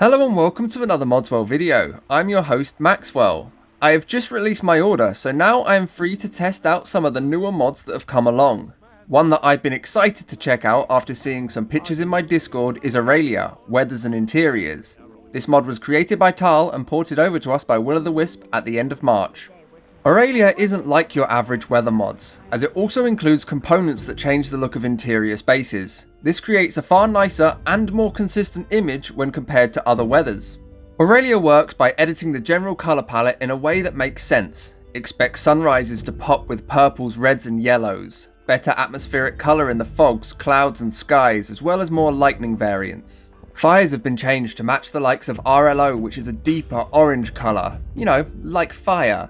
Hello and welcome to another Modswell video. I'm your host Maxwell. I have just released my order, so now I am free to test out some of the newer mods that have come along. One that I've been excited to check out after seeing some pictures in my Discord is Aurelia, Weathers and Interiors. This mod was created by Tal and ported over to us by Will-o'-the-Wisp at the end of March. Aurelia isn't like your average weather mods, as it also includes components that change the look of interior spaces. This creates a far nicer and more consistent image when compared to other weathers. Aurelia works by editing the general colour palette in a way that makes sense. Expect sunrises to pop with purples, reds and yellows, better atmospheric colour in the fogs, clouds and skies, as well as more lightning variants. Fires have been changed to match the likes of RLO, which is a deeper orange colour, you know, like fire.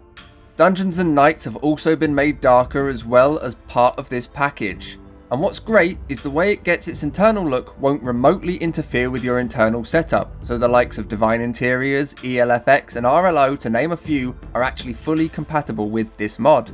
Dungeons and nights have also been made darker as well as part of this package. And what's great is the way it gets its internal look won't remotely interfere with your internal setup, so the likes of Divine Interiors, ELFX and RLO, to name a few, are actually fully compatible with this mod.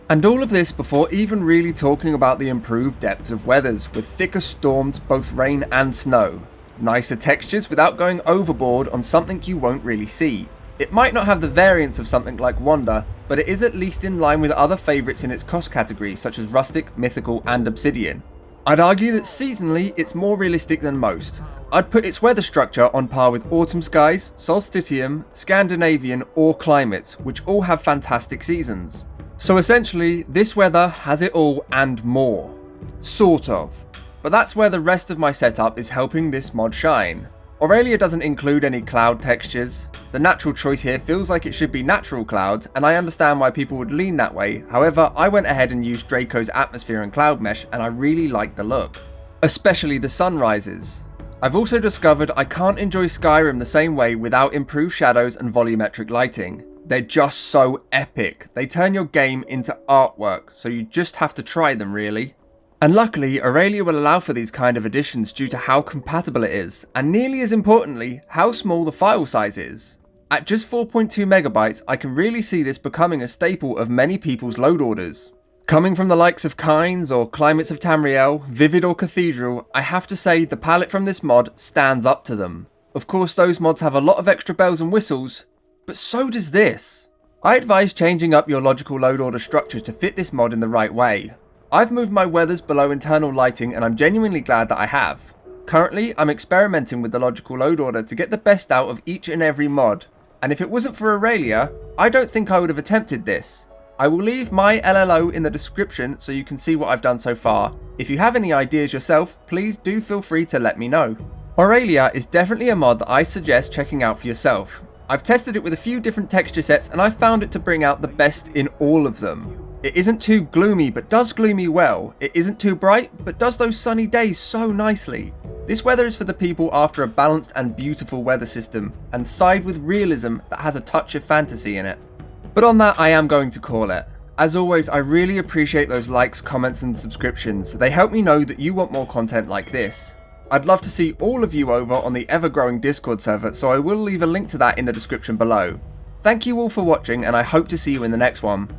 And all of this before even really talking about the improved depth of weathers, with thicker storms, both rain and snow. Nicer textures without going overboard on something you won't really see. It might not have the variance of something like Wonder, but it is at least in line with other favourites in its cost category, such as Rustic, Mythical and Obsidian. I'd argue that seasonally it's more realistic than most. I'd put its weather structure on par with Autumn Skies, Solstitium, Scandinavian or Climates, which all have fantastic seasons. So essentially, this weather has it all and more. Sort of. But that's where the rest of my setup is helping this mod shine. Aurelia doesn't include any cloud textures. The natural choice here feels like it should be natural clouds, and I understand why people would lean that way. However, I went ahead and used Draco's atmosphere and cloud mesh, and I really like the look. Especially the sunrises. I've also discovered I can't enjoy Skyrim the same way without improved shadows and volumetric lighting. They're just so epic. They turn your game into artwork, so you just have to try them really. And luckily, Aurelia will allow for these kind of additions due to how compatible it is, and nearly as importantly, how small the file size is. At just 4.2 megabytes, I can really see this becoming a staple of many people's load orders. Coming from the likes of Kynes or Climates of Tamriel, Vivid or Cathedral, I have to say the palette from this mod stands up to them. Of course, those mods have a lot of extra bells and whistles, but so does this. I advise changing up your logical load order structure to fit this mod in the right way. I've moved my weathers below internal lighting and I'm genuinely glad that I have. Currently, I'm experimenting with the logical load order to get the best out of each and every mod, and if it wasn't for Aurelia, I don't think I would have attempted this. I will leave my LLO in the description so you can see what I've done so far. If you have any ideas yourself, please do feel free to let me know. Aurelia is definitely a mod that I suggest checking out for yourself. I've tested it with a few different texture sets and I found it to bring out the best in all of them. It isn't too gloomy, but does gloomy well. It isn't too bright, but does those sunny days so nicely. This weather is for the people after a balanced and beautiful weather system, and side with realism that has a touch of fantasy in it. But on that, I am going to call it. As always, I really appreciate those likes, comments and subscriptions. They help me know that you want more content like this. I'd love to see all of you over on the ever-growing Discord server, so I will leave a link to that in the description below. Thank you all for watching, and I hope to see you in the next one.